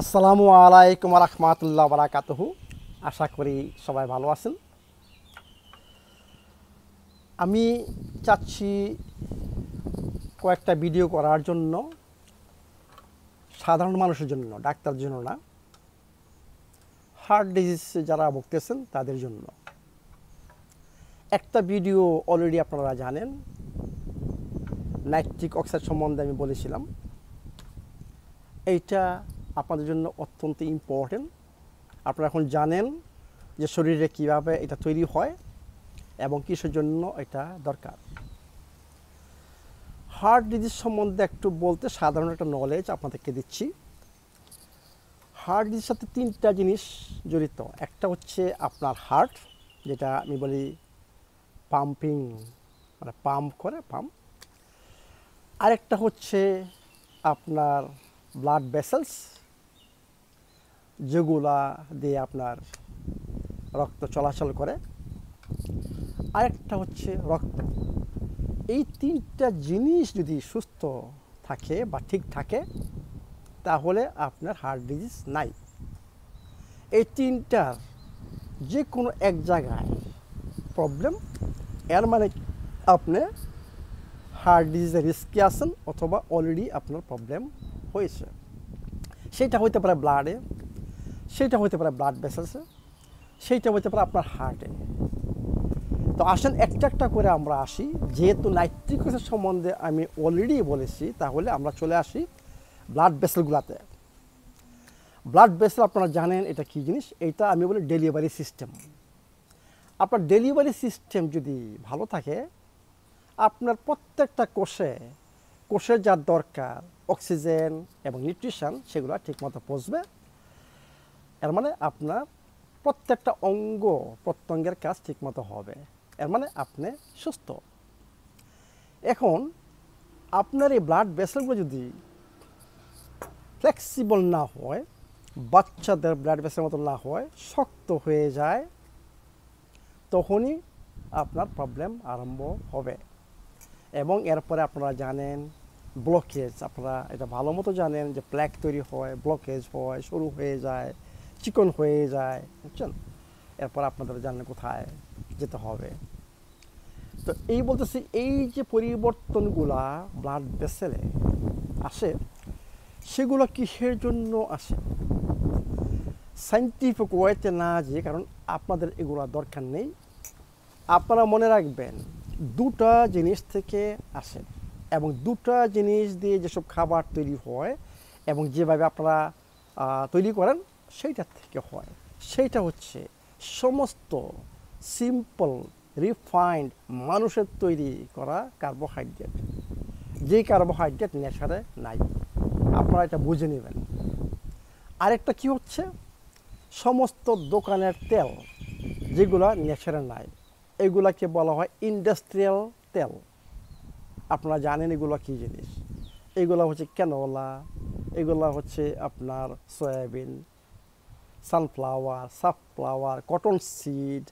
আসসালামু আলাইকুম রাহমাতুল্লাহি ওয়া বারাকাতুহু। আশা করি সবাই ভালো আছেন। আমি চাচ্ছি কয়েকটা ভিডিও করার জন্য, সাধারণ মানুষের জন্য, ডাক্তার জন্য না, হার্ট ডিজিজ যারা ভুগতেছেন তাদের জন্য। একটা ভিডিও অলরেডি আপনারা জানেন, নাইট্রিক অক্সাইড সম্বন্ধে আমি বলেছিলাম। এইটা আপনাদের জন্য অত্যন্ত ইম্পর্টেন্ট। আপনারা এখন জানেন যে শরীরে কীভাবে এটা তৈরি হয় এবং কিসের জন্য এটা দরকার। হার্ট ডিজিজ সম্বন্ধে একটু বলতে সাধারণ একটা নলেজ আপনাদেরকে দিচ্ছি। হার্ট ডিজিজের সাথে তিনটা জিনিস জড়িত। একটা হচ্ছে আপনার হার্ট, যেটা আমি বলি পাম্পিং, মানে পাম্প করে পাম্প। আরেকটা হচ্ছে আপনার ব্লাড ভেসেলস, যেগুলা দিয়ে আপনার রক্ত চলাচল করে। আরেকটা হচ্ছে রক্ত। এই তিনটা জিনিস যদি সুস্থ থাকে বা ঠিক থাকে, তাহলে আপনার হার্ট ডিজিজ নাই। এই তিনটার যে কোনো এক জায়গায় প্রবলেম, এর মানে আপনি হার্ট ডিজিজের রিস্কে আছেন অথবা অলরেডি আপনার প্রবলেম হয়েছে। সেটা হইতে পারে ব্লাডে, সেটা হইতে পারে ব্লাড ভেসেলসে, সেইটা হইতে পারে আপনার হার্টে। তো আসেন একটা একটা করে আমরা আসি। যেহেতু নাইট্রিক অক্সাইড সম্বন্ধে আমি অলরেডি বলেছি, তাহলে আমরা চলে আসি ব্লাড ভেসেলগুলোতে। ব্লাড ভেসেল আপনারা জানেন এটা কী জিনিস। এইটা আমি বলি ডেলিভারি সিস্টেম। আপনার ডেলিভারি সিস্টেম যদি ভালো থাকে, আপনার প্রত্যেকটা কোষের যা দরকার অক্সিজেন এবং নিউট্রিশন, সেগুলো ঠিকমতো পৌঁছবে। এর মানে আপনার প্রত্যেকটা অঙ্গ প্রত্যঙ্গের কাজ ঠিকমতো হবে। এর মানে আপনি সুস্থ। এখন আপনার এই ব্লাড ভেসেলগুলো যদি ফ্লেক্সিবল না হয়, বাচ্চাদের ব্লাড ভেসেলের মতো না হয়, শক্ত হয়ে যায়, তখনই আপনার প্রবলেম আরম্ভ হবে। এবং এরপরে আপনারা জানেন ব্লকেজ, আপনারা এটা ভালো মতো জানেন যে প্ল্যাক তৈরি হয়, ব্লকেজ হয়, সরু হয়ে যায়, চিকন হয়ে যায়, বুঝছেন। এরপর আপনাদের জানেন কোথায় যেতে হবে। তো এই বলতেছি, এই যে পরিবর্তনগুলা ব্লাড ভেসেলে আসে, সেগুলো কিসের জন্য আসে সাইন্টিফিক ওয়েতে না যে, কারণ আপনাদের এগুলো দরকার নেই। আপনারা মনে রাখবেন দুটা জিনিস থেকে আসে, এবং দুটা জিনিস দিয়ে যেসব খাবার তৈরি হয় এবং যেভাবে আপনারা তৈরি করেন সেইটার থেকে হয়। সেইটা হচ্ছে সমস্ত সিম্পল রিফাইন্ড মানুষের তৈরি করা কার্বোহাইড্রেট, যে কার্বোহাইড্রেট নেচারে নাই। আপনারা এটা বুঝে নেবেন। আরেকটা কি হচ্ছে, সমস্ত দোকানের তেল যেগুলো নেচারে নাই, এগুলাকে বলা হয় ইন্ডাস্ট্রিয়াল তেল। আপনারা জানেন এগুলো কী জিনিস। এগুলো হচ্ছে ক্যানোলা, এগুলো হচ্ছে আপনার সয়াবিন, সানফ্লাওয়ার, কটন সিড,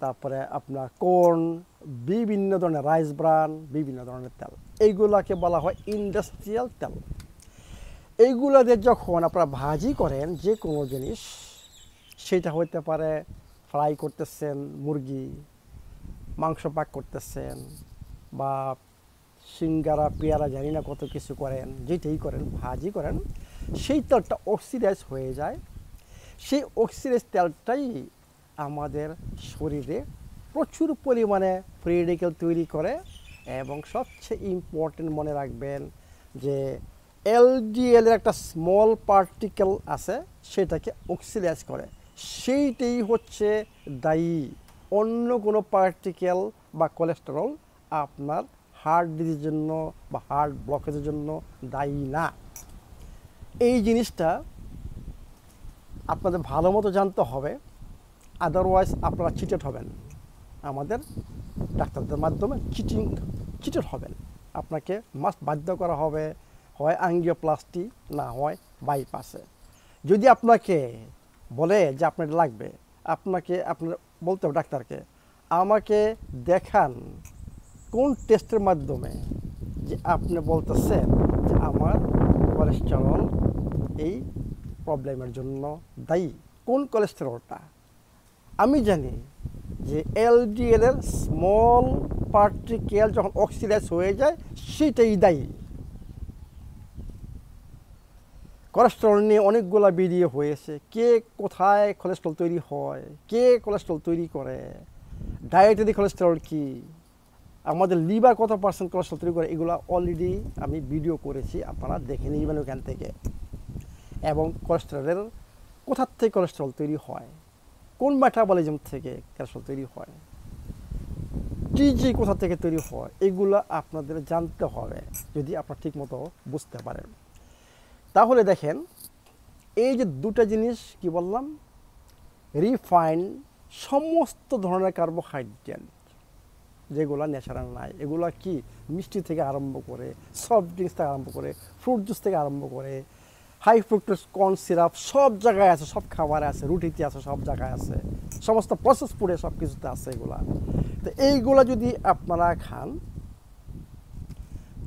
তারপরে আপনার কর্ন, বিভিন্ন ধরনের রাইস ব্রান, বিভিন্ন ধরনের তেল, এইগুলাকে বলা হয় ইন্ডাস্ট্রিয়াল তেল। এইগুলো দিয়ে যখন আপনারা ভাজি করেন যে কোনো জিনিস, সেটা হইতে পারে ফ্রাই করতেছেন মুরগি, মাংস পাক করতেছেন, বা সিঙ্গারা পেয়ারা জানি না কত কিছু করেন, যেটাই করেন ভাজি করেন, সেই তেলটা অক্সিডাইজ হয়ে যায়। সেই অক্সিডাইজ তেলটাই আমাদের শরীরে প্রচুর পরিমাণে ফ্রি রেডিক্যাল তৈরি করে। এবং সবচেয়ে ইম্পর্টেন্ট মনে রাখবেন যে এলডিএলের একটা স্মল পার্টিকেল আছে, সেটাকে অক্সিডাইজ করে। সেইটাই হচ্ছে দায়ী। অন্য কোনো পার্টিকেল বা কোলেস্টেরল আপনার হার্ট ডিজিজের জন্য বা হার্ট ব্লকেজের জন্য দায়ী না। এই জিনিসটা আপনাদের ভালো মতো জানতে হবে, আদারওয়াইজ আপনারা চিটেড হবেন। আমাদের ডাক্তারদের মাধ্যমে চিটেড হবেন। আপনাকে মাস্ট বাধ্য করা হবে হয় আঙ্গিওপ্লাস্টি, না হয় বাইপাসে। যদি আপনাকে বলে যে আপনার লাগবে, আপনার বলতে হবে ডাক্তারকে, আমাকে দেখান কোন টেস্টের মাধ্যমে যে আপনি বলতেছেন যে আমার কোলেস্টেরল এই প্রবলেমের জন্য দায়ী। কোন কোলেস্টেরলটা? আমি জানি যে এলডিএল এর স্মল পার্টিকেল যখন অক্সিডাইজ হয়ে যায় সেটাই দায়ী। কোলেস্টেরল নিয়ে অনেকগুলো ভিডিও হয়েছে, কে কোথায় কোলেস্টেরল তৈরি হয়, কে কোলেস্টেরল তৈরি করে, ডায়েটারি কোলেস্টেরল কি, আমাদের লিভার কত পার্সেন্ট কোলেস্টেরল তৈরি করে, এগুলো অলরেডি আমি ভিডিও করেছি, আপনারা দেখে নিবেন ওখান থেকে। এবং কোলেস্টেরলের কোথার থেকে কোলেস্টেরল তৈরি হয়, কোন মেটাবলিজম থেকে কোলেস্টেরল তৈরি হয়, টিজি কোথা থেকে তৈরি হয়, এগুলো আপনাদের জানতে হবে যদি আপনারা ঠিকমতো বুঝতে পারেন। তাহলে দেখেন এই যে দুটো জিনিস কি বললাম, রিফাইন সমস্ত ধরনের কার্বোহাইড্রেট যেগুলো ন্যাচারাল নাই, এগুলো কি মিষ্টি থেকে আরম্ভ করে, সফট ড্রিঙ্কস থেকে আরম্ভ করে, ফ্রুট জুস থেকে আরম্ভ করে, হাই ফ্রুক্টোজ কর্ন সিরাপ সব জায়গায় আছে, সব খাবারে আছে, রুটিতে আছে, সব জায়গায় আছে, সমস্ত প্রসেস ফুডে সব কিছুতে আছে এগুলা। তো এইগুলা যদি আপনারা খান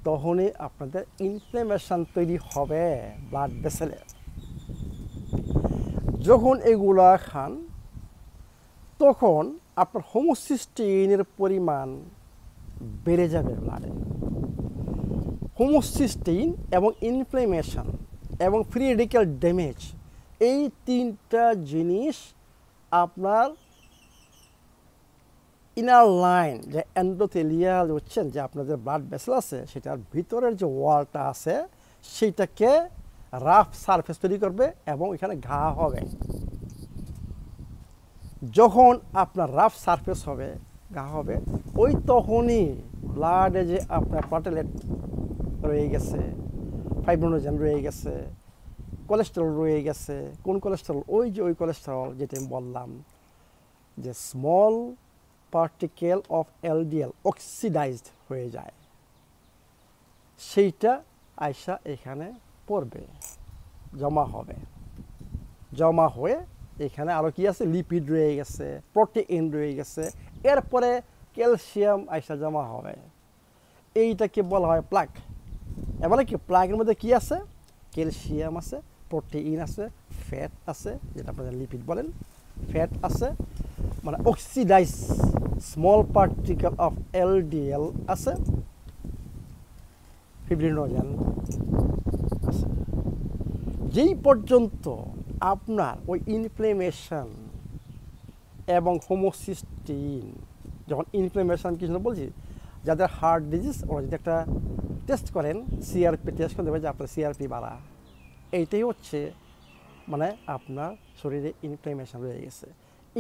তখনই আপনাদের ইনফ্লেমেশন তৈরি হবে ব্লাড ভেসেলে। যখন এগুলা খান তখন আপনার হোমোসিস্টিনের পরিমাণ বেড়ে যাবে ব্লাডে। হোমোসিস্টিন এবং ইনফ্লেমেশন এবং ফ্রি রেডিক্যাল ড্যামেজ, এই তিনটা জিনিস আপনার ইনার লাইন যে এন্ডোথেলিয়াল হচ্ছেন যে আপনাদের ব্লাড ভেসেল আছে সেটার ভিতরের যে ওয়ালটা আছে সেইটাকে রাফ সারফেস তৈরি করবে এবং এখানে ঘা হবে। যখন আপনার রাফ সারফেস হবে, ঘা হবে, ওই তখনই ব্লাডে যে আপনার প্লাটেলেট রয়ে গেছে, ফাইব্রিনোজেন রয়ে গেছে, কোলেস্টেরল রয়ে গেছে। কোন কোলেস্টেরল? ওই যে ওই কোলেস্টেরল যেটা আমি বললাম যে small particle of LDL oxidised হয়ে যায়, সেইটা আইসা এখানে পড়বে, জমা হবে। জমা হয়ে এখানে আরও কি আছে, লিপিড রয়ে গেছে, প্রোটিন রয়ে গেছে, এরপরে ক্যালসিয়াম আইসা জমা হবে। এইটাকে বলা হয় প্লাক। এবারে কি প্লাকের মধ্যে কি আছে? ক্যালসিয়াম আছে, প্রোটিন আছে, ফ্যাট আছে, যেটা আপনাদের লিপিড বলেন, ফ্যাট আছে, মানে oxidise small particle of LDL আছে, ফিব্রিনোজেন আছে। যেই পর্যন্ত আপনার ওই ইনফ্লেমেশন এবং হোমোসিস্টিন, যখন ইনফ্লেমেশন কি বলছি, যাদের হার্ট ডিজিজ ওরা যদি একটা টেস্ট করেন, সিআরপি টেস্ট করতে পারে যে আপনার সিআরপি বাড়া, এইটাই হচ্ছে মানে আপনার শরীরে ইনফ্লেমেশন রয়ে গেছে।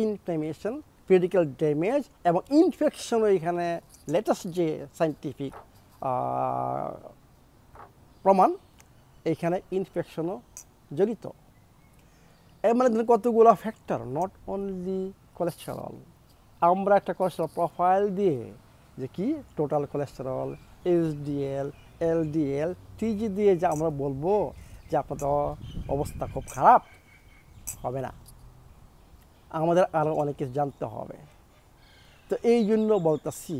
ইনফ্লেমেশন, ক্রিটিক্যাল ড্যামেজ এবং ইনফেকশনও এখানে লেটেস্ট যে সায়েন্টিফিক প্রমাণ, এখানে ইনফেকশনও জড়িত। এর মানে কতগুলো ফ্যাক্টর, নট অনলি কোলেস্টেরল। আমরা একটা কোলেস্টেরল প্রোফাইল দিয়ে যে কি টোটাল কোলেস্টেরল, এইচডিএল, এলডিএল, টিজি দিয়ে যে আমরা বলবো যে আপনাদের অবস্থা খুব খারাপ, হবে না। আমাদের আরও অনেক কিছু জানতে হবে। তো এই জন্য বলতেছি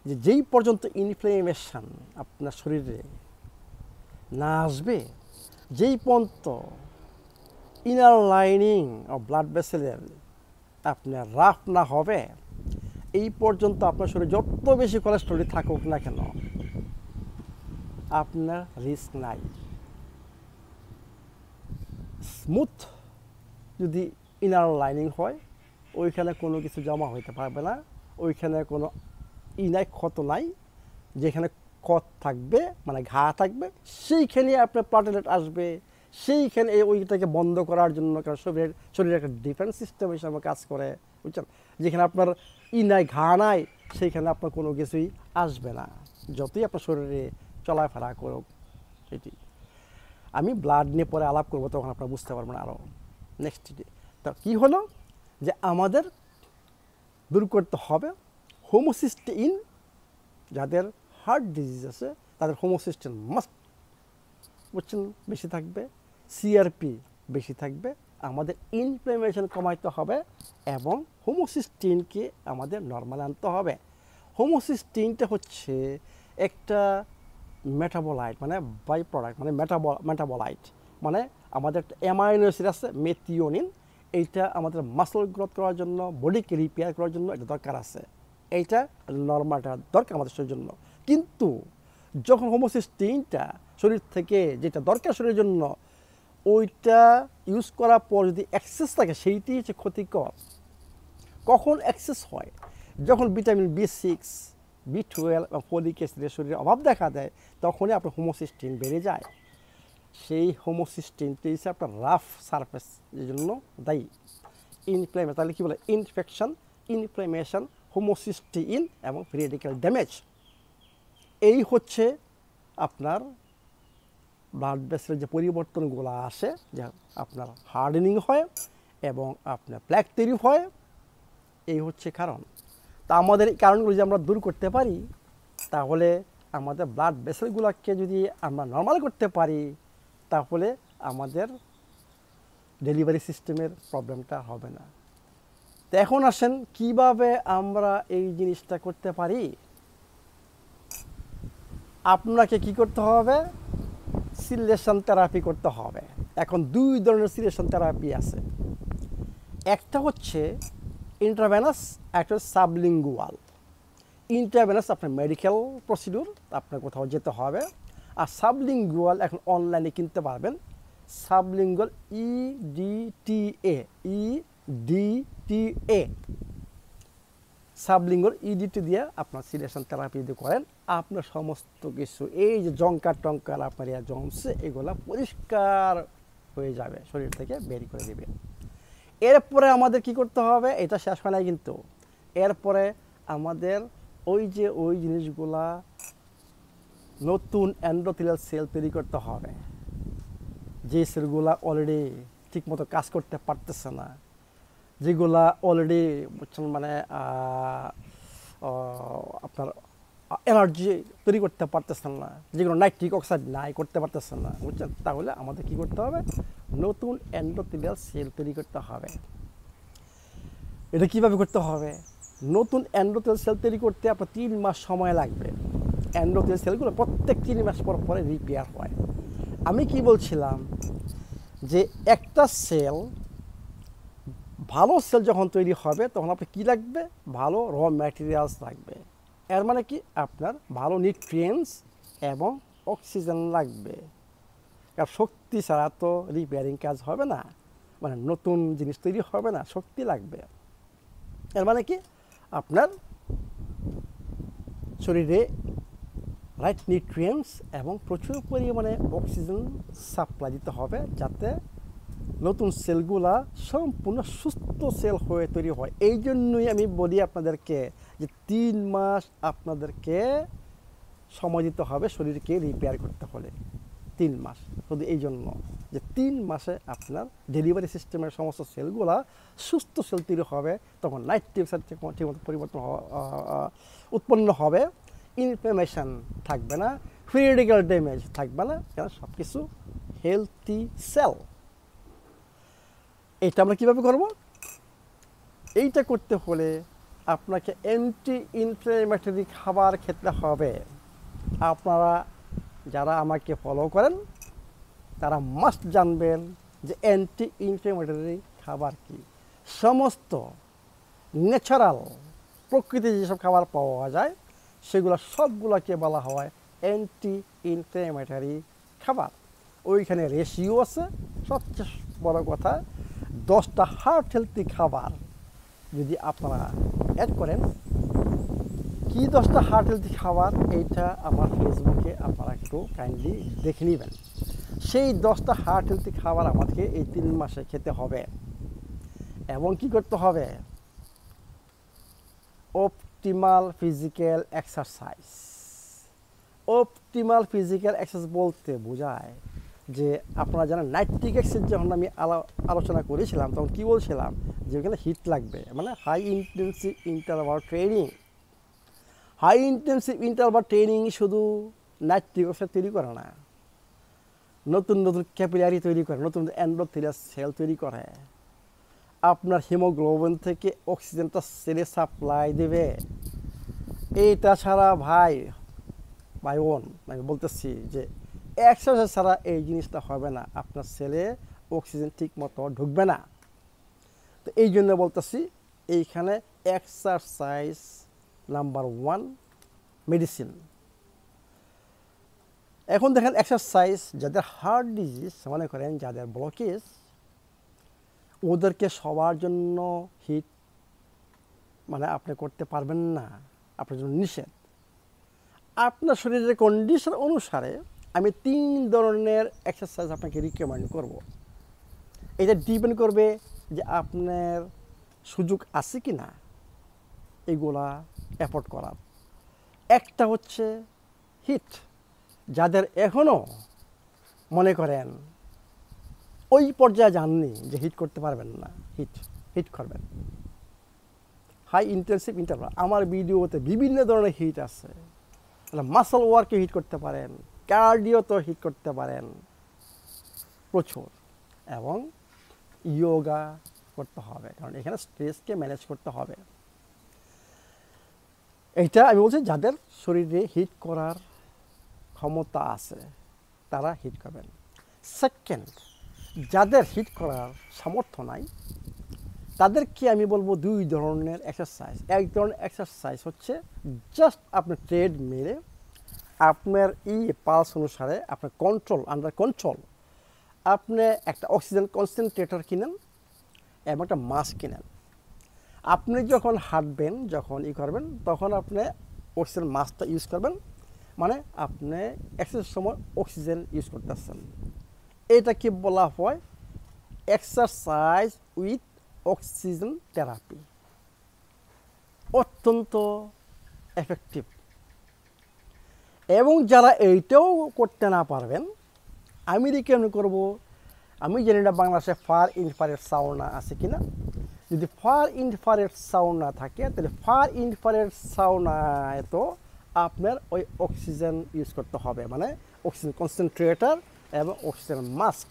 যে যেই পর্যন্ত ইনফ্লেমেশন আপনার শরীরে না আসবে, যেই পর্যন্ত ইনার লাইনিং অফ ব্লাড ভেসেলের আপনার রাফ না হবে, এই পর্যন্ত আপনার শরীরে যত বেশি কোলেস্টেরল থাকুক না কেন আপনার রিস্ক নাই। স্মুথ যদি ইনার লাইনিং হয়, ওইখানে কোনো কিছু জমা হইতে পারবে না, ওইখানে কোনো নাই, ক্ষত নাই। যেখানে ক্ষত থাকবে মানে ঘা থাকবে, সেইখানে আপনার প্লাটেলেট আসবে, সেইখানে ওইটাকে বন্ধ করার জন্য, কারণ শরীরের একটা ডিফেন্স সিস্টেম হিসাবে কাজ করে, বুঝছেন। যেখানে আপনার নাই, ঘা নাই, সেইখানে আপনার কোনো কিছুই আসবে না, যতই আপনার শরীরে চলাফেরা করুক। এটি আমি ব্লাড নিয়ে পরে আলাপ করবো, তখন আপনারা বুঝতে পারবেন আরও নেক্সট ডে। তা কী হলো যে আমাদের দূর করতে হবে হোমোসিস্টিন। যাদের হার্ট ডিজিজ আছে তাদের হোমোসিস্টিন মাস্ট, বুঝছেন, বেশি থাকবে, সিআরপি বেশি থাকবে। আমাদের ইনফ্লেমেশন কমাইতে হবে এবং হোমোসিস্টিনকে আমাদের নর্মাল আনতে হবে। হোমোসিস্টিনটা হচ্ছে একটা মেটাবোলাইট, মানে বাই প্রোডাক্ট, মানে মেটাবোলাইট, মানে আমাদের একটা অ্যামাইনো অ্যাসিড আছে মেথিওনিন, এইটা আমাদের মাসল গ্রোথ করার জন্য, বডিকে রিপেয়ার করার জন্য এটা দরকার আছে, এইটা নর্মালটা দরকার আমাদের শরীরের জন্য। কিন্তু যখন হোমোসিস্টিনটা শরীর থেকে যেটা দরকার শরীরের জন্য ওইটা ইউজ করার পর যদি এক্সেস থাকে সেইটি হচ্ছে ক্ষতিকর। কখন এক্সেস হয়? যখন ভিটামিন B6, B12 এবং ফলিক অ্যাসিডের শরীরে অভাব দেখা দেয়, তখনই আপনার হোমোসিস্টিন বেড়ে যায়। সেই হোমোসিস্টিনটি হচ্ছে আপনার রাফ সারফেস এর জন্য দায়ী। ইনফ্লেমেশন, তাহলে কী বলে? ইনফেকশন, ইনফ্লেমেশন, হোমোসিস্টিন এবং রেডিক্যাল ড্যামেজ। এই হচ্ছে আপনার ব্লাড ভেসেলের যে পরিবর্তনগুলো আসে, যে আপনার হার্ডেনিং হয় এবং আপনার প্ল্যাক তৈরি হয়, এই হচ্ছে কারণ। তা আমাদের এই কারণগুলো যদি আমরা দূর করতে পারি, তাহলে আমাদের ব্লাড ভেসেলগুলোকে যদি আমরা নর্মাল করতে পারি, তাহলে আমাদের ডেলিভারি সিস্টেমের প্রবলেমটা হবে না। তো এখন আসেন কিভাবে আমরা এই জিনিসটা করতে পারি। আপনাকে কি করতে হবে? সিলেশন থেরাপি করতে হবে। এখন দুই ধরনের সিলেশন থেরাপি আছে, একটা হচ্ছে ইন্ট্রাভেনাস, একটা সাবলিঙ্গুয়াল। ইন্ট্রাভেনাস আপনার মেডিকেল প্রসিডিউর, আপনার কোথাও যেতে হবে। আর সাবলিঙ্গুয়াল এখন অনলাইনে কিনতে পারবেন। Sublingual EDTA, EDTA, sublingual EDTA দিয়ে আপনার সিলেশন থেরাপি যদি করেন, আপনার সমস্ত কিছু এই যে জঙ্কার টঙ্কার আপনার ইয়া জমছে এগুলা পরিষ্কার হয়ে যাবে, শরীর থেকে বের করে দেবে। এরপরে আমাদের কি করতে হবে? এটা শেষ হয় নাই কিন্তু। এরপরে আমাদের ওই জিনিসগুলা নতুন এন্ডোথেলিয়াল সেল তৈরি করতে হবে, যে সেলগুলা অলরেডি ঠিকমতো কাজ করতে পারতেছে না, যেগুলা অলরেডি বুঝছেন মানে আপনার এনার্জি তৈরি করতে পারতেছেন না, যেগুলো নাইট্রিক অক্সাইড নাই করতে পারতেছেন না, বুঝছেন? তাহলে আমাদের কি করতে হবে? নতুন এন্ডোথেলিয়াল সেল তৈরি করতে হবে। এটা কিভাবে করতে হবে? নতুন এন্ডোথেলিয়াল সেল তৈরি করতে আপনার 3 মাস সময় লাগবে। এন্ডোথেলিয়াল সেলগুলো প্রত্যেক 3 মাস পর পরে রিপেয়ার হয়। আমি কি বলছিলাম যে একটা সেল, ভালো সেল যখন তৈরি হবে তখন আপনার কী লাগবে? ভালো র ম্যাটেরিয়ালস লাগবে। এর মানে কি? আপনার ভালো নিউট্রিয়েন্টস এবং অক্সিজেন লাগবে। কারণ শক্তি ছাড়া তো রিপেয়ারিং কাজ হবে না, মানে নতুন জিনিস তৈরি হবে না, শক্তি লাগবে। এর মানে কি? আপনার শরীরে রাইট নিউট্রিয়েন্টস এবং প্রচুর পরিমাণে অক্সিজেন সাপ্লাই দিতে হবে, যাতে নতুন সেলগুলা সম্পূর্ণ সুস্থ সেল হয়ে তৈরি হয়। এই জন্যই আমি বলি আপনাদেরকে যে 3 মাস আপনাদেরকে সময় দিতে হবে শরীরকে রিপেয়ার করতে হলে। 3 মাস শুধু এই জন্য যে 3 মাসে আপনার ডেলিভারি সিস্টেমের সমস্ত সেলগুলা সুস্থ সেল তৈরি হবে, তখন নাইট্রিক অক্সাইড ঠিকমতো পরিবর্তন উৎপন্ন হবে, ইনফ্লেমেশন থাকবে না, ফ্রি রেডিক্যাল ড্যামেজ থাকবে না, কারণ সব কিছু হেলথি সেল। এটা আমরা কীভাবে করব? এইটা করতে হলে আপনাকে অ্যান্টি ইনফ্লেমেটরি খাবার খেতে হবে। আপনারা যারা আমাকে ফলো করেন তারা মাস্ট জানবেন যে অ্যান্টি ইনফ্লেমেটরি খাবার কি। সমস্ত ন্যাচারাল প্রকৃতির যেসব খাবার পাওয়া যায় সেগুলো সবগুলোকে বলা হয় অ্যান্টি ইনফ্লেমেটরি খাবার। ওইখানে রেশিও আছে। সবচেয়ে বড় কথা, 10টা হার্ট হেলথি খাবার যদি আপনারা অ্যাড করেন। কি 10টা হার্ট হেলথি খাবার? এইটা আমার ফেসবুকে আপনারা একটু কাইন্ডলি দেখে নেবেন। সেই 10টা হার্ট হেলথি খাবার আমাদেরকে এই 3 মাসে খেতে হবে। এবং কি করতে হবে? Optimal physical exercise. Optimal physical exercise বলতে বোঝায় যে আপনারা জানেন নাইট্রিক অক্সাইড যখন আমি আলোচনা করেছিলাম তখন কী বলছিলাম যে ওখানে হিট লাগবে, মানে high intensive interval training. High intensive interval training শুধু নাইট্রিক অক্সাইড তৈরি করে না, নতুন নতুন ক্যাপিলারি তৈরি করে, নতুন এন্ডোথেলিয়াল সেল তৈরি করে, আপনার হিমোগ্লোবিন থেকে অক্সিজেনটা সেলে সাপ্লাই দেবে। এইটা ছাড়া ভাই বোন আমি বলতেছি যে এক্সারসাইজ ছাড়া এই জিনিসটা হবে না, আপনার সেলে অক্সিজেন ঠিক মতো ঢুকবে না। তো এই জন্য বলতেছি এইখানে এক্সারসাইজ নাম্বার 1 মেডিসিন। এখন দেখেন এক্সারসাইজ যাদের হার্ট ডিজিজ মনে করেন যাদের ব্লকেজ, ওদেরকে সবার জন্য হিট মানে আপনি করতে পারবেন না, আপনার জন্য নিষেধ। আপনার শরীরের কন্ডিশন অনুসারে আমি 3 ধরনের এক্সারসাইজ আপনাকে রিকমেন্ড করব। এটা ডিপেন্ড করবে যে আপনার সুযোগ আছে কি না এগুলা অ্যাফোর্ড করার। একটা হচ্ছে হিট, যাদের এখনও মনে করেন ওই পর্যায়ে যাননি যে হিট করতে পারবেন না, হিট করবেন। হাই ইন্টেন্সিভ ইন্টারভাল, আমার ভিডিওতে বিভিন্ন ধরনের হিট আছে। মাসল ওয়ার্কে হিট করতে পারেন, কার্ডিওতেও হিট করতে পারেন প্রচুর, এবং যোগা করতে হবে, কারণ এখানে স্ট্রেসকে ম্যানেজ করতে হবে। এইটা আমি বলছি যাদের শরীরে হিট করার ক্ষমতা আছে তারা হিট করবেন। সেকেন্ড, যাদের হিট করার সামর্থ্য নাই তাদেরকে আমি বলবো 2 ধরনের এক্সারসাইজ। এক ধরনের এক্সারসাইজ হচ্ছে জাস্ট আপনি ট্রেডমিলে আপনার পালস অনুসারে আপনার আন্ডার কন্ট্রোল আপনি একটা অক্সিজেন কনসেন্ট্রেটর কিনেন এবং একটা মাস্ক কিনেন। আপনি যখন হাঁটবেন, যখন করবেন, তখন আপনি অক্সিজেন মাস্কটা ইউজ করবেন, মানে আপনি এক্সারসাইজের সময় অক্সিজেন ইউজ করতেছেন। এটাকে বলা হয় এক্সারসাইজ উইথ অক্সিজেন থেরাপি। অত্যন্ত এফেক্টিভ। এবং যারা এইটাও করতে না পারবেন, আমি রিকমেন্ড করব, আমি জানি না বাংলাদেশে ফার ইনফ্রারেড সাউনা আছে কিনা। যদি ফার ইনফ্রারেড সাউনা থাকে তাহলে ফার ইনফ্রারেড সাউনায় তো আপনার ওই অক্সিজেন ইউজ করতে হবে, মানে অক্সিজেন কনসেন্ট্রেটর এবং অক্সিজেন মাস্ক,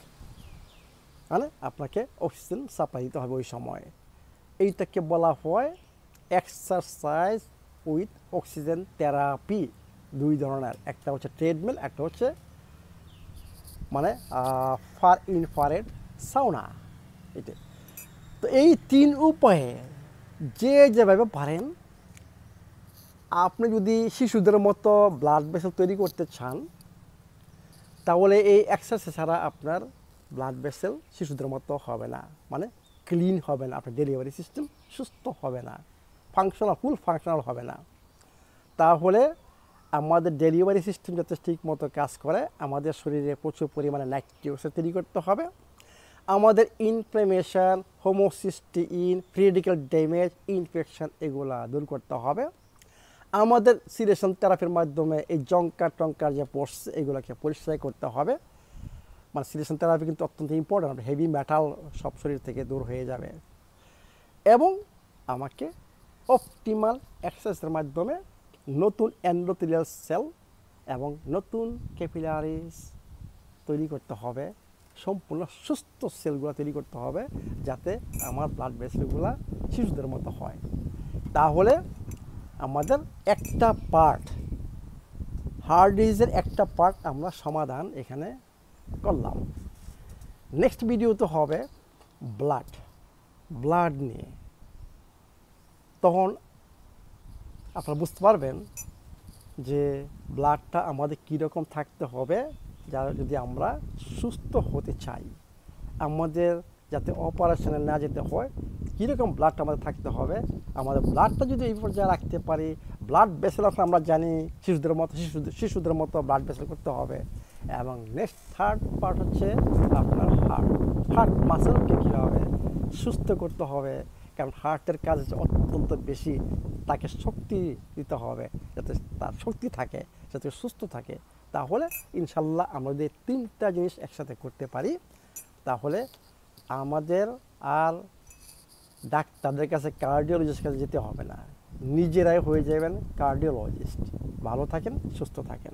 মানে আপনাকে অক্সিজেন সাপ্লাই দিতে হবে ওই সময়ে। এইটাকে বলা হয় এক্সারসাইজ উইথ অক্সিজেন থেরাপি। 2 ধরনের, একটা হচ্ছে ট্রেডমিল, একটা হচ্ছে মানে ফার ইনফ্রারেড সাউনা। এটা তো এই 3 উপায়ে যে যেভাবে পারেন, আপনি যদি শিশুদের মতো ব্লাড ভেসেল তৈরি করতে চান তাহলে এই এক্সারসাইজ ছাড়া আপনার ব্লাড ভেসেল শিশুদের মতো হবে না, মানে ক্লিন হবে না, আপনার ডেলিভারি সিস্টেম সুস্থ হবে না, ফুল ফাংশনাল হবে না। তাহলে আমাদের ডেলিভারি সিস্টেম যাতে ঠিক মতো কাজ করে, আমাদের শরীরে প্রচুর পরিমাণে নাইট্রিক অক্সাইড তৈরি করতে হবে, আমাদের inflammation, homocysteine, critical damage, infection এগুলা দূর করতে হবে। আমাদের সিলেশন থেরাপির মাধ্যমে এই টঙ্কার যে পড়ছে এগুলোকে পরিষ্কার করতে হবে। মানে সিলেশন থেরাপি কিন্তু অত্যন্ত ইম্পর্ট্যান্ট, হেভি মেটাল সব শরীর থেকে দূর হয়ে যাবে। এবং আমাকে অপটিমাল এক্সারসাইজের মাধ্যমে নতুন এন্ডোথেলিয়াল সেল এবং নতুন ক্যাপিলারিজ তৈরি করতে হবে, সম্পূর্ণ সুস্থ সেলগুলো তৈরি করতে হবে, যাতে আমার ব্লাড ভেসেলগুলো শিশুদের মতো হয়। তাহলে আমাদের একটা পার্ট, হার্ট ডিজিজের একটা পার্ট আমরা সমাধান এখানে করলাম। নেক্সট ভিডিও তো হবে ব্লাড নিয়ে। তখন আপনারা বুঝতে পারবেন যে ব্লাডটা আমাদের কীরকম থাকতে হবে, যারা যদি আমরা সুস্থ হতে চাই, আমাদের যাতে অপারেশনে না যেতে হয়, কীরকম ব্লাডটা আমাদের থাকতে হবে। আমাদের ব্লাডটা যদি এই পর্যায়ে রাখতে পারি, ব্লাড ভেসেল আমরা জানি শিশুদের মতো ব্লাড ভেসেল করতে হবে। এবং নেক্সট থার্ড পার্ট হচ্ছে আপনার হার্ট মাসেলকে কীভাবে সুস্থ করতে হবে, কারণ হার্টের কাজ হচ্ছে অত্যন্ত বেশি, তাকে শক্তি দিতে হবে যাতে তার শক্তি থাকে, যাতে সুস্থ থাকে। তাহলে ইনশাল্লাহ আমরা যদি 3টা জিনিস একসাথে করতে পারি তাহলে আমাদের আর ডাক্তারদের কাছে, কার্ডিওলজিস্টের কাছে যেতে হবে না, নিজেরাই হয়ে যাবেন কার্ডিওলজিস্ট। ভালো থাকেন, সুস্থ থাকেন।